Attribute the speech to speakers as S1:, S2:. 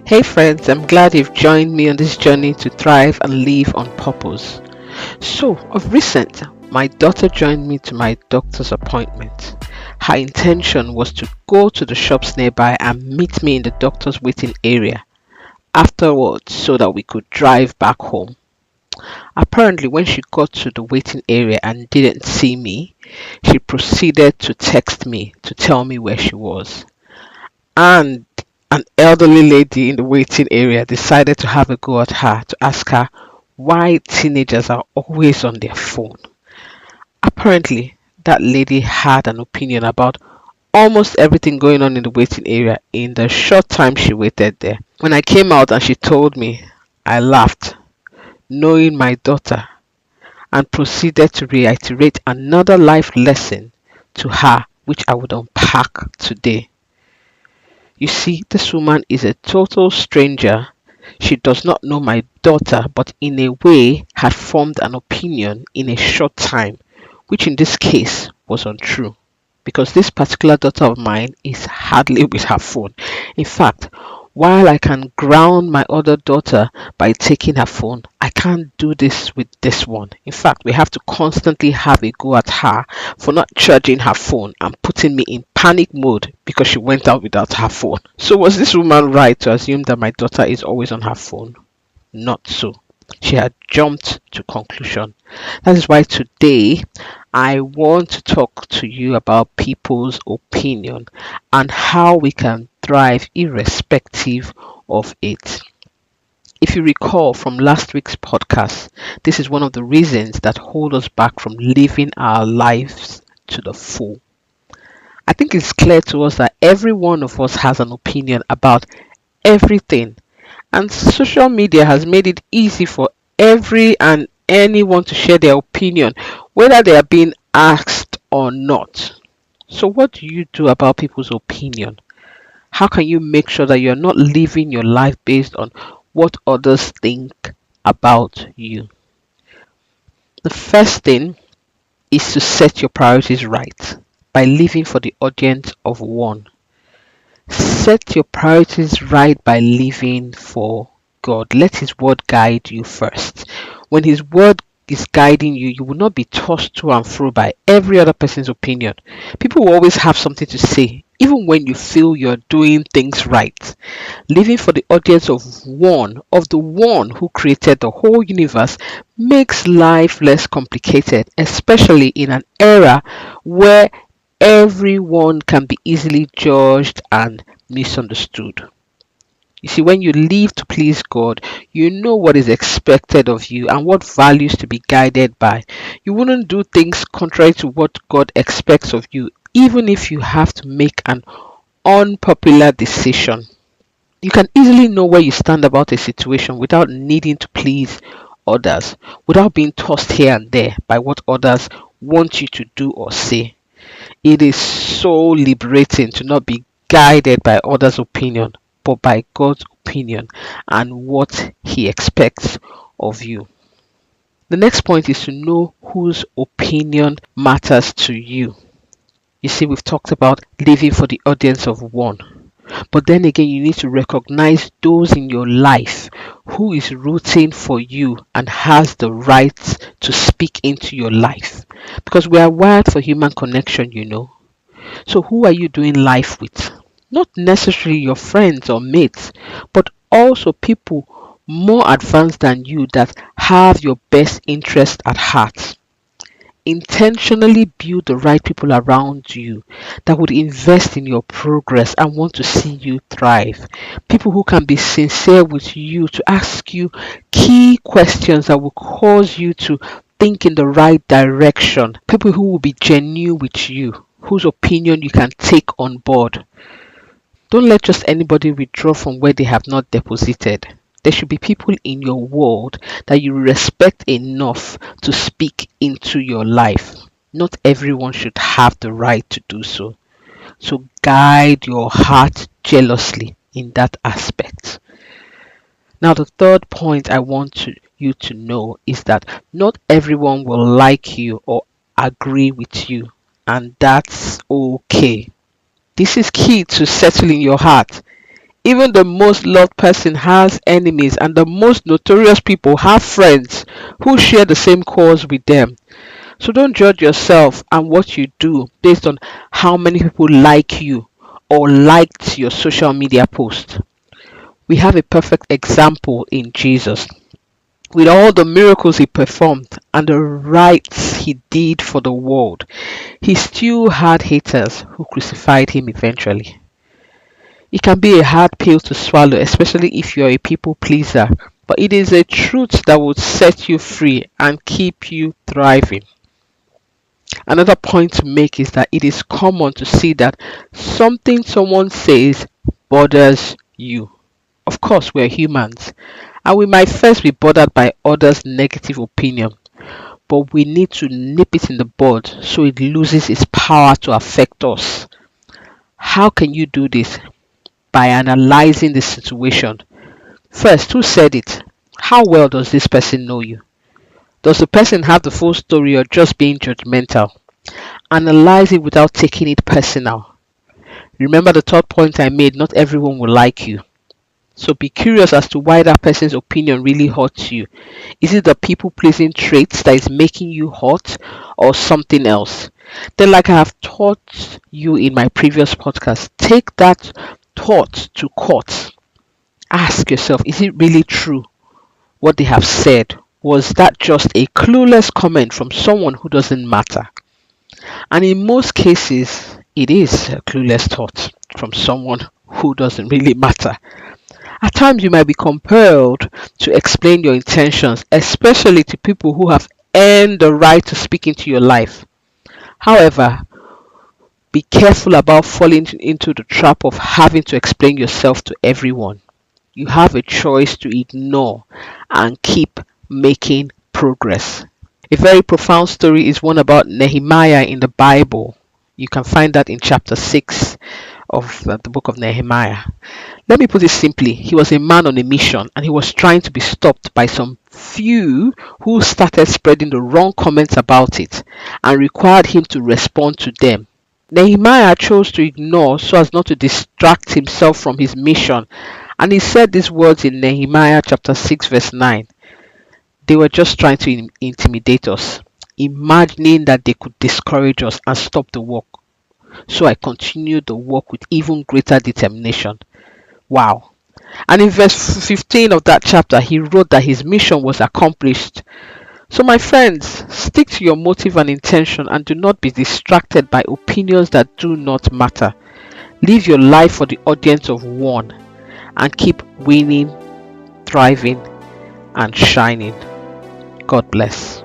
S1: Hey friends, I'm glad you've joined me on this journey to thrive and live on purpose. So, of recent, my daughter joined me to my doctor's appointment. Her intention was to go to the shops nearby and meet me in the doctor's waiting area afterwards so that we could drive back home. Apparently, when she got to the waiting area and didn't see me, she proceeded to text me to tell me where she was. And an elderly lady in the waiting area decided to have a go at her to ask her why teenagers are always on their phone. Apparently, that lady had an opinion about almost everything going on in the waiting area in the short time she waited there. When I came out and she told me, I laughed, knowing my daughter, and proceeded to reiterate another life lesson to her, which I would unpack today. You see, this woman is a total stranger. She does not know my daughter, but in a way had formed an opinion in a short time, which in this case was untrue. Because this particular daughter of mine is hardly with her phone. In fact, while I can ground my other daughter by taking her phone, I can't do this with this one. In fact, we have to constantly have a go at her for not charging her phone and putting me in panic mode because she went out without her phone. So was this woman right to assume that my daughter is always on her phone? Not so. She had jumped to conclusion. That is why today I want to talk to you about people's opinion and how we can thrive irrespective of it. If you recall from last week's podcast, this is one of the reasons that hold us back from living our lives to the full. I think it's clear to us that every one of us has an opinion about everything, and social media has made it easy for every and anyone to share their opinion, whether they are being asked or not. So, what do you do about people's opinion? How can you make sure that you're not living your life based on what others think about you? The first thing is to set your priorities right by living for the audience of one. Set your priorities right by living for God. Let His word guide you first. When His word is guiding you, you will not be tossed to and fro by every other person's opinion. People will always have something to say, even when you feel you're doing things right. Living for the audience of the one who created the whole universe, makes life less complicated, especially in an era where everyone can be easily judged and misunderstood. You see, when you live to please God, you know what is expected of you and what values to be guided by. You wouldn't do things contrary to what God expects of you, even if you have to make an unpopular decision. You can easily know where you stand about a situation without needing to please others, without being tossed here and there by what others want you to do or say. It is so liberating to not be guided by others' opinion, but by God's opinion and what He expects of you. The next point is to know whose opinion matters to you. You see, we've talked about living for the audience of one. But then again, you need to recognize those in your life who is rooting for you and has the right to speak into your life. Because we are wired for human connection, you know. So who are you doing life with? Not necessarily your friends or mates, but also people more advanced than you that have your best interest at heart. Intentionally build the right people around you that would invest in your progress and want to see you thrive. People who can be sincere with you to ask you key questions that will cause you to think in the right direction. People who will be genuine with you, whose opinion you can take on board. Don't let just anybody withdraw from where they have not deposited. There should be people in your world that you respect enough to speak into your life. Not everyone should have the right to do so. So guide your heart jealously in that aspect. Now, the third point I want you to know is that not everyone will like you or agree with you, and that's okay. This is key to settling your heart. Even the most loved person has enemies, and the most notorious people have friends who share the same cause with them. So don't judge yourself and what you do based on how many people like you or liked your social media post. We have a perfect example in Jesus. With all the miracles he performed and the rights he did for the world, he still had haters who crucified him eventually. It can be a hard pill to swallow, especially if you're a people pleaser, but it is a truth that will set you free and keep you thriving. Another point to make is that it is common to see that something someone says bothers you. Of course, we're humans, and we might first be bothered by others' negative opinion, but we need to nip it in the bud so it loses its power to affect us. How can you do this? By analyzing the situation. First, who said it? How well does this person know you? Does the person have the full story or just being judgmental? Analyze it without taking it personal. Remember the third point I made, not everyone will like you. So be curious as to why that person's opinion really hurts you. Is it the people pleasing traits that is making you hot or something else? Then, like I have taught you in my previous podcast, take that thought to court. Ask yourself, is it really true what they have said? Was that just a clueless comment from someone who doesn't matter? And in most cases, it is a clueless thought from someone who doesn't really matter. At times, you might be compelled to explain your intentions, especially to people who have earned the right to speak into your life. However, be careful about falling into the trap of having to explain yourself to everyone. You have a choice to ignore and keep making progress. A very profound story is one about Nehemiah in the Bible. You can find that in chapter 6 of the book of Nehemiah. Let me put it simply. He was a man on a mission and he was trying to be stopped by some few who started spreading the wrong comments about it and required him to respond to them. Nehemiah chose to ignore so as not to distract himself from his mission, and he said these words in Nehemiah chapter 6 verse 9. They were just trying to intimidate us, imagining that they could discourage us and stop the work. So I continued the work with even greater determination. Wow. And in verse 15 of that chapter, he wrote that his mission was accomplished. So, my friends, stick to your motive and intention and do not be distracted by opinions that do not matter. Live your life for the audience of one and keep winning, thriving, and shining. God bless.